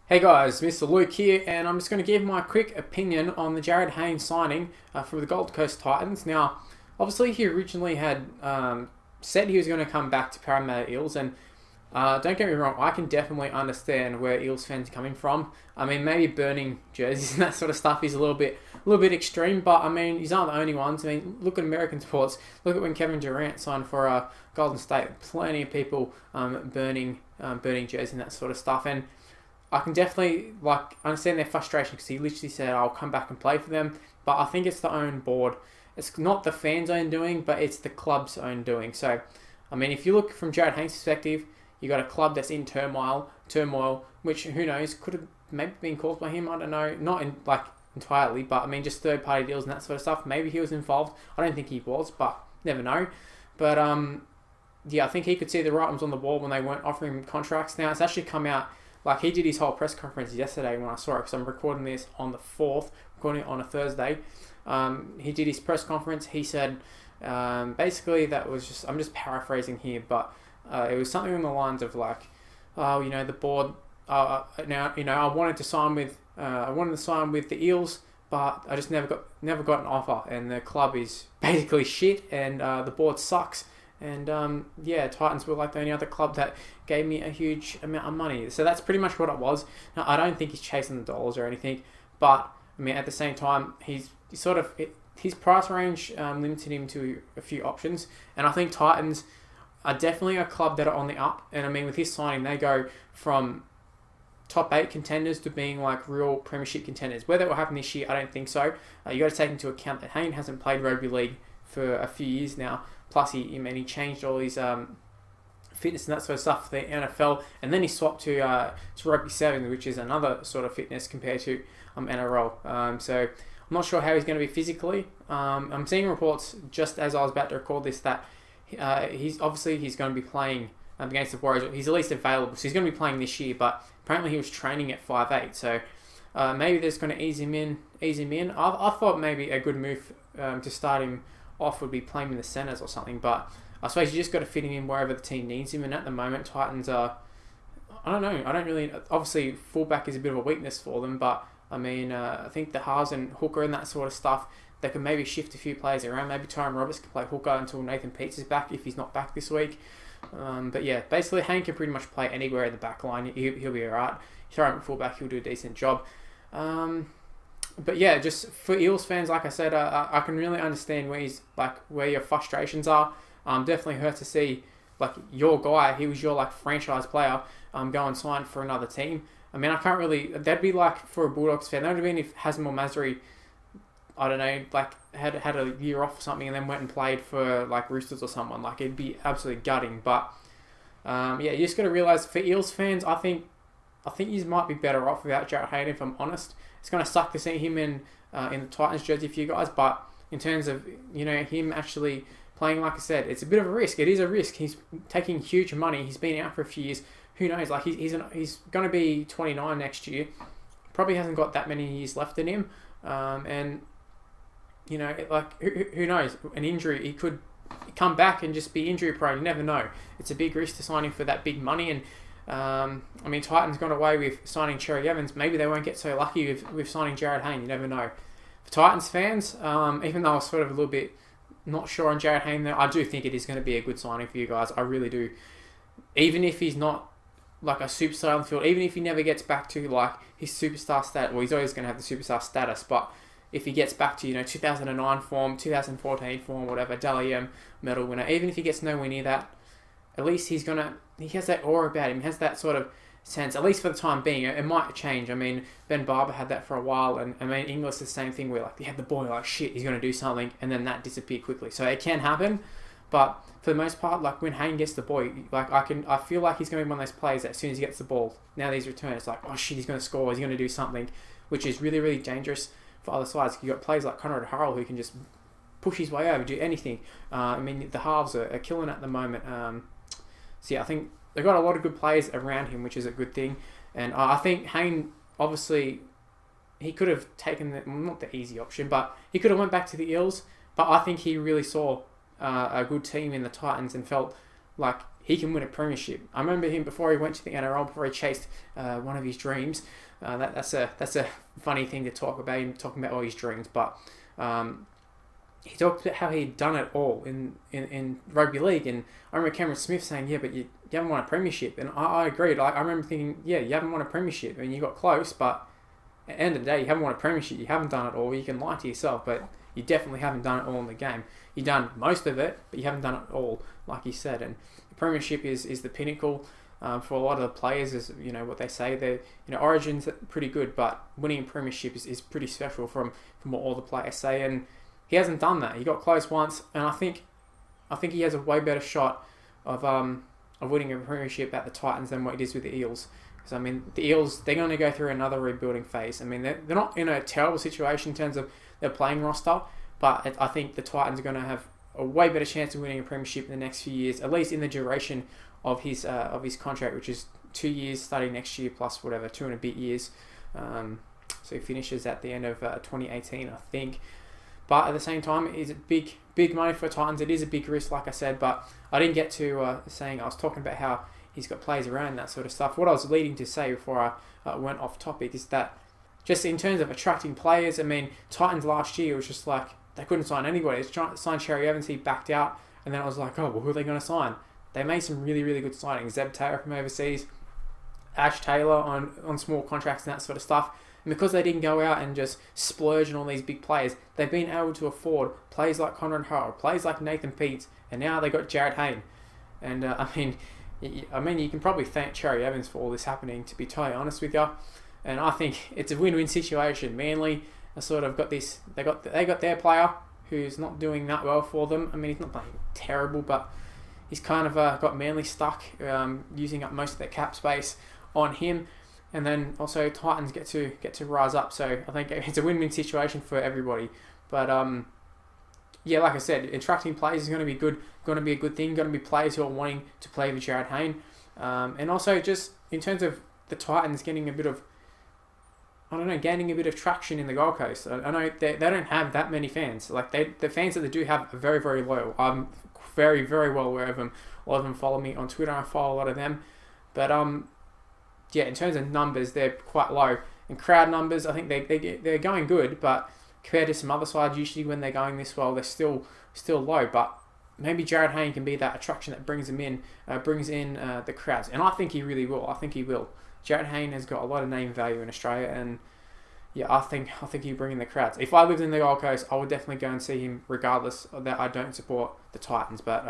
Hey guys, MrLuke here, and I'm just going to give my quick opinion on the Jarryd Hayne signing for the Gold Coast Titans. Now, obviously, he originally had said he was going to come back to Parramatta Eels, and don't get me wrong, I can definitely understand where Eels fans are coming from. I mean, maybe burning jerseys and that sort of stuff is a little bit extreme, but I mean, these aren't the only ones. I mean, look at American sports. Look at when Kevin Durant signed for Golden State. Plenty of people burning jerseys and that sort of stuff, and I can definitely understand their frustration because he literally said, "I'll come back and play for them." But I think it's the own board. It's not the fans' own doing, but it's the club's own doing. So, I mean, if you look from Jarryd Hayne's perspective, you got a club that's in turmoil, which who knows could have maybe been caused by him. I don't know, not in entirely, but I mean, just third-party deals and that sort of stuff. Maybe he was involved. I don't think he was, but never know. But yeah, I think he could see the writings on the wall when they weren't offering him contracts. Now it's actually come out. Like, he did his whole press conference yesterday when I saw it, because I'm recording this on the 4th, recording it on a Thursday. He did his press conference. He said, basically, that was just, I'm just paraphrasing here, but it was something along the lines of oh, the board, now, I wanted to sign with the Eels, but I just never got an offer, and the club is basically shit, and the board sucks. And yeah, Titans were like the only other club that gave me a huge amount of money. So that's pretty much what it was. Now, I don't think he's chasing the dollars or anything, but I mean, at the same time, his price range limited him to a few options. And I think Titans are definitely a club that are on the up. And I mean, with his signing, they go from top 8 contenders to being like real premiership contenders. Whether it will happen this year, I don't think so. You got to take into account that Hayne hasn't played rugby league for a few years now. Plus, he changed all his fitness and that sort of stuff for the NFL, and then he swapped to rugby 7, which is another sort of fitness compared to NRL. So I'm not sure how he's going to be physically. I'm seeing reports just as I was about to record this that he's going to be playing against the Warriors. He's at least available, so he's going to be playing this year. But apparently he was training at 5'8", so maybe they're just going to ease him in. I thought maybe a good move to start him off would be playing in the centres or something, but I suppose you just got to fit him in wherever the team needs him. And at the moment, Titans are, I don't know, obviously fullback is a bit of a weakness for them, but I mean, I think the halves and hooker and that sort of stuff, they can maybe shift a few players around. Maybe Tyrone Roberts can play hooker until Nathan Peats is back, if he's not back this week. But yeah, basically Hayne can pretty much play anywhere in the back line. He'll be alright. Throw him at fullback, he'll do a decent job. But yeah, just for Eels fans, like I said, I can really understand where your frustrations are. Definitely hurt to see your guy, he was your franchise player, go and sign for another team. I mean, I can't really. That'd be like for a Bulldogs fan. That would have been if Hassan Masri, I don't know, had a year off or something, and then went and played for Roosters or someone. It'd be absolutely gutting. But yeah, you just got to realize for Eels fans, I think you might be better off without Jarryd Hayne, if I'm honest. It's going to suck to see him in the Titans jersey for you guys, but in terms of him actually playing, like I said, it's a bit of a risk. It is a risk. He's taking huge money. He's been out for a few years. Who knows? He's going to be 29 next year. Probably hasn't got that many years left in him, and who knows? An injury, he could come back and just be injury prone. You never know. It's a big risk to sign him for that big money, and I mean, Titans got away with signing Cherry Evans. Maybe they won't get so lucky with signing Jarryd Hayne. You never know. For Titans fans, even though I was sort of a little bit not sure on Jarryd Hayne, I do think it is going to be a good signing for you guys. I really do. Even if he's not a superstar on the field, even if he never gets back to his superstar status, well, he's always going to have the superstar status, but if he gets back to 2009 form, 2014 form, whatever, Dally M medal winner, even if he gets nowhere near that, at least he has that aura about him. He has that sort of sense, at least for the time being. It might change. I mean, Ben Barber had that for a while, and I mean, Inglis the same thing where they had the boy shit, he's going to do something, and then that disappeared quickly. So it can happen, but for the most part, when Hayne gets the boy, I feel like he's going to be one of those players that as soon as he gets the ball, now that he's returned, it's oh shit, he's going to score, he's going to do something, which is really, really dangerous for other sides. You've got players like Conrad Harrell who can just push his way over, do anything. I mean, the halves are killing at the moment. So yeah, I think they've got a lot of good players around him, which is a good thing. And I think Hayne, obviously, he could have taken not the easy option, but he could have went back to the Eels. But I think he really saw a good team in the Titans and felt like, he can win a premiership. I remember him before he went to the NRL, before he chased one of his dreams. That's a funny thing to talk about, him talking about all his dreams. But he talked about how he'd done it all in rugby league. And I remember Cameron Smith saying, yeah, but you haven't won a premiership. And I agreed. Like, I remember thinking, yeah, you haven't won a premiership. I mean, you got close, but at the end of the day, you haven't won a premiership. You haven't done it all. You can lie to yourself, but you definitely haven't done it all in the game. You've done most of it, but you haven't done it all, like you said. And the premiership is the pinnacle for a lot of the players. Is, you know, what they say. They're, you know, Origin's pretty good, but winning a premiership is pretty special from what all the players say. And he hasn't done that. He got close once, and I think he has a way better shot of winning a premiership at the Titans than what he does with the Eels. Because, I mean, the Eels, they're going to go through another rebuilding phase. I mean, they're not in a terrible situation in terms of their playing roster, but I think the Titans are going to have a way better chance of winning a premiership in the next few years, at least in the duration of his contract, which is 2 years starting next year plus whatever, 2 and a bit years. So he finishes at the end of 2018, I think. But at the same time, it's big money for Titans. It is a big risk, like I said, but I didn't get to saying, I was talking about how he's got players around, that sort of stuff. What I was leading to say before I went off topic is that just in terms of attracting players, I mean, Titans last year was just like, they couldn't sign anybody. They trying to sign Cherry Evans, he backed out, and then I was like, oh, well, who are they going to sign? They made some really, really good signings. Zeb Taylor from overseas, Ash Taylor on small contracts and that sort of stuff. And because they didn't go out and just splurge on all these big players, they've been able to afford players like Conrad Hurrell, players like Nathan Peets, and now they got Jarryd Hayne. And I mean, you can probably thank Cherry Evans for all this happening, to be totally honest with you. And I think it's a win-win situation. Manly sort of got this. They got their player who's not doing that well for them. I mean, he's not playing terrible, but he's kind of got Manly stuck, using up most of their cap space on him. And then also Titans get to rise up. So I think it's a win-win situation for everybody. But yeah, like I said, attracting players is going to be good. Going to be a good thing. Going to be players who are wanting to play with Jarryd Hayne. And also just in terms of the Titans getting a bit of, gaining a bit of traction in the Gold Coast. I know they don't have that many fans. Like the fans that they do have are very, very loyal. I'm very, very well aware of them. A lot of them follow me on Twitter. I follow a lot of them. But yeah, in terms of numbers, they're quite low. And crowd numbers, I think they're going good, but compared to some other sides, usually when they're going this well, they're still low. But maybe Jarryd Hayne can be that attraction that brings them in, brings in the crowds, and I think he really will. I think he will. Jarryd Hayne has got a lot of name value in Australia, and yeah, I think he'll bring in the crowds. If I lived in the Gold Coast, I would definitely go and see him, regardless of that I don't support the Titans. But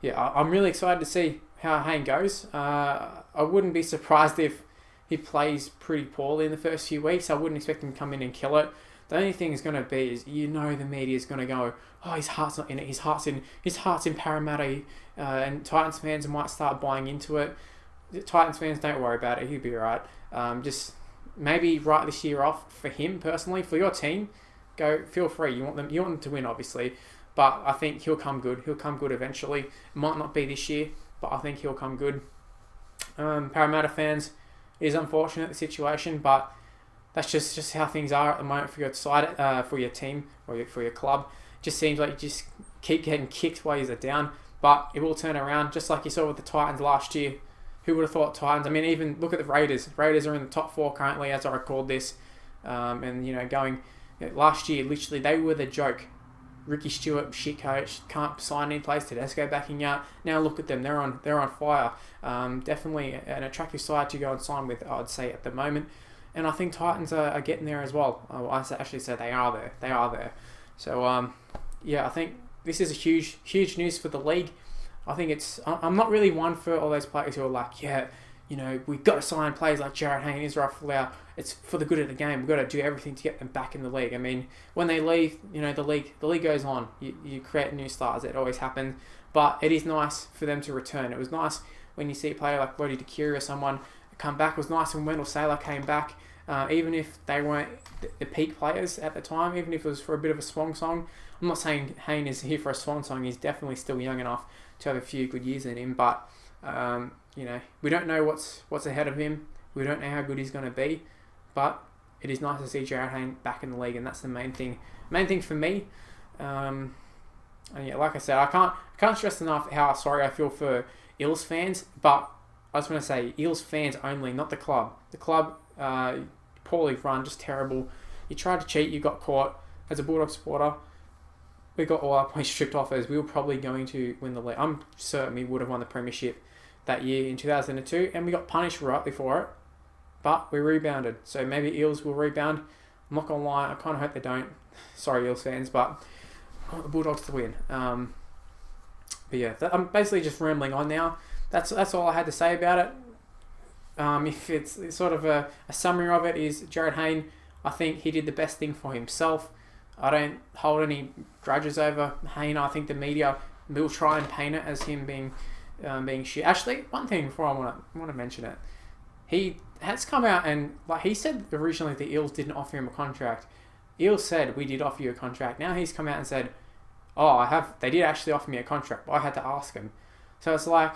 yeah, I'm really excited to see how Hayne goes. I wouldn't be surprised if he plays pretty poorly in the first few weeks. I wouldn't expect him to come in and kill it. The only thing is going to be is, the media is going to go, oh, his heart's not in it. His heart's in Parramatta, and Titans fans might start buying into it. Titans fans, don't worry about it. He'll be alright. Just maybe write this year off for him personally. For your team, feel free. You want them to win, obviously, but I think he'll come good. He'll come good eventually. It might not be this year, but I think he'll come good. Parramatta fans, it is unfortunate, the situation, but that's just how things are at the moment for your side, for your team or for your club. It just seems like you just keep getting kicked while you're down, but it will turn around, just like you saw with the Titans last year. Who would have thought Titans? I mean, even look at the Raiders. Raiders are in the top 4 currently as I record this, and going last year, literally they were the joke. Ricky Stewart, shit coach, can't sign any players. Tedesco backing out. Now look at them; they're on fire. Definitely an attractive side to go and sign with, I'd say, at the moment. And I think Titans are getting there as well. I actually say they are there. They are there. So yeah, I think this is a huge news for the league. I think I'm not really one for all those players who are like, yeah, we've got to sign players like Jarryd Hayne, Israel Folau. It's for the good of the game. We've got to do everything to get them back in the league. I mean, when they leave, the league goes on. You create new stars. It always happens. But it is nice for them to return. It was nice when you see a player like Lodi DeCuria or someone come back. It was nice when Wendell Saylor came back. Even if they weren't the peak players at the time, even if it was for a bit of a swan song. I'm not saying Hayne is here for a swan song. He's definitely still young enough to have a few good years in him. But, we don't know what's ahead of him. We don't know how good he's going to be. But it is nice to see Jarryd Hayne back in the league, and that's the main thing. Main thing for me, I And yeah, like I said, I can't stress enough how sorry I feel for Eels fans. But I just want to say, Eels fans only, not the club. The club, poorly run, just terrible. You tried to cheat, you got caught. As a Bulldog supporter, we got all our points stripped off as we were probably going to win the league. I'm certain we would have won the premiership that year in 2002, and we got punished rightly for it. But we rebounded. So maybe Eels will rebound. I'm not going to lie, I kind of hope they don't. Sorry, Eels fans, but I want the Bulldogs to win. But yeah, I'm basically just rambling on now. That's all I had to say about it. If it's sort of a summary of it is Jarryd Hayne, I think he did the best thing for himself. I don't hold any grudges over Hayne. I think the media will try and paint it as him being shit. Actually, one thing before I want to mention it, he has come out and he said originally the Eels didn't offer him a contract. Eels said we did offer you a contract. Now he's come out and said, they did actually offer me a contract, but I had to ask him. So it's like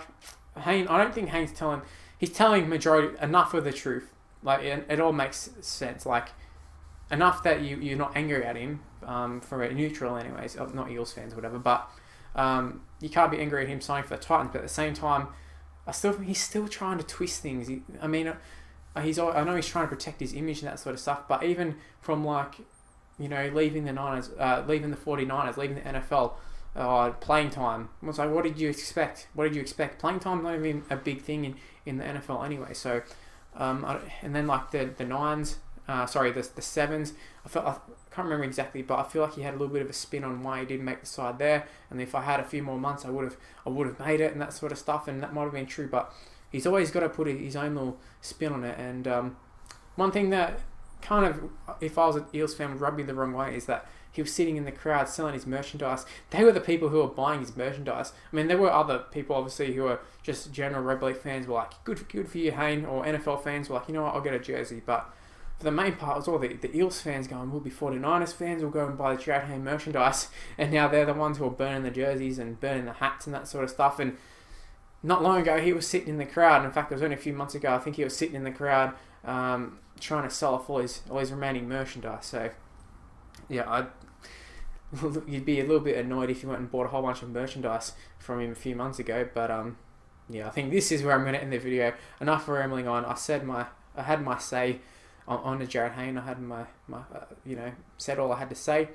Hayne. I don't think Hayne's he's telling majority enough of the truth. It all makes sense. Enough that you're not angry at him, from a neutral anyways, not Eels fans or whatever, but you can't be angry at him signing for the Titans, but at the same time, he's still trying to twist things. I know he's trying to protect his image and that sort of stuff, but even from leaving the 49ers, leaving the NFL, playing time, I was like, what did you expect? Playing time's not even a big thing in the NFL anyway, so, and then the Nines, the Sevens, I can't remember exactly, but I feel like he had a little bit of a spin on why he didn't make the side there. And if I had a few more months, I would have made it and that sort of stuff. And that might have been true, but he's always got to put his own little spin on it. And one thing that kind of, if I was an Eels fan, would rub me the wrong way is that he was sitting in the crowd selling his merchandise. They were the people who were buying his merchandise. I mean, there were other people obviously who were just general rugby league fans were like, good for you, Hayne, or NFL fans were like, you know what, I'll get a jersey, but for the main part, it was all the Eels fans going, we'll be 49ers fans, we'll go and buy the Jarryd Hayne merchandise. And now they're the ones who are burning the jerseys and burning the hats and that sort of stuff. And not long ago, he was sitting in the crowd. In fact, it was only a few months ago, I think he was sitting in the crowd trying to sell off all his remaining merchandise. So, yeah, you'd be a little bit annoyed if you went and bought a whole bunch of merchandise from him a few months ago. But, yeah, I think this is where I'm going to end the video. Enough rambling on. I had my say on the Jarryd Hayne. I had my said all I had to say.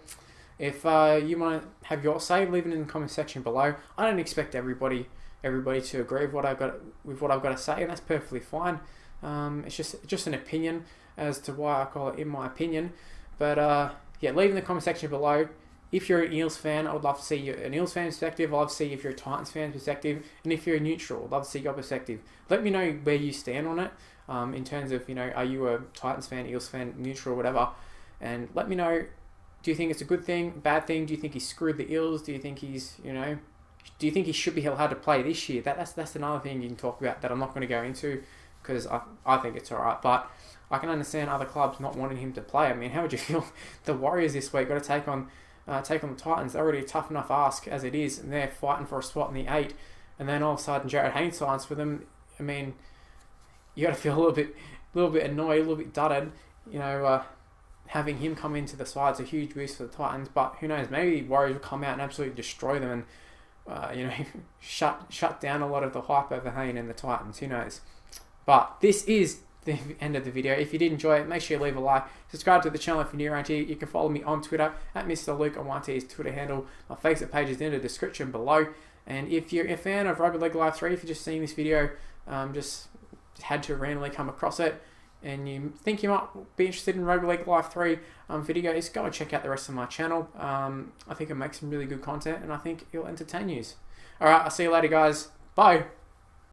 If you want to have your say, leave it in the comment section below. I don't expect everybody to agree with what I've got to say, and that's perfectly fine. It's just an opinion as to why I call it in my opinion. But yeah, leave in the comment section below. If you're an Eels fan, I would love to see an Eels fan perspective. I'd love to see if you're a Titans fan perspective, and if you're a neutral, I'd love to see your perspective. Let me know where you stand on it. In terms of, are you a Titans fan, Eels fan, neutral, whatever, and let me know, do you think it's a good thing, bad thing, do you think he screwed the Eels, do you think he's, do you think he should be allowed to play this year? That's another thing you can talk about that I'm not going to go into, because I think it's alright, but I can understand other clubs not wanting him to play. I mean, how would you feel? The Warriors this week got to take on the Titans. They're already a tough enough ask as it is, and they're fighting for a spot in the 8, and then all of a sudden Jarryd Hayne signs for them. I mean, you got to feel a little bit annoyed, a little bit dudded, having him come into the side's a huge boost for the Titans, but who knows, maybe Warriors will come out and absolutely destroy them and, shut down a lot of the hype over Hayne and the Titans, who knows. But this is the end of the video. If you did enjoy it, make sure you leave a like, subscribe to the channel if you're new around here. You can follow me on Twitter at MrLuke on YT's Twitter handle. My Facebook page is in the description below. And if you're a fan of Rugby League Live 3, if you're just seeing this video, just had to randomly come across it, and you think you might be interested in Rugby League Live 3 videos, go and check out the rest of my channel. I think I make some really good content, and I think it'll entertain you. Alright, I'll see you later, guys. Bye!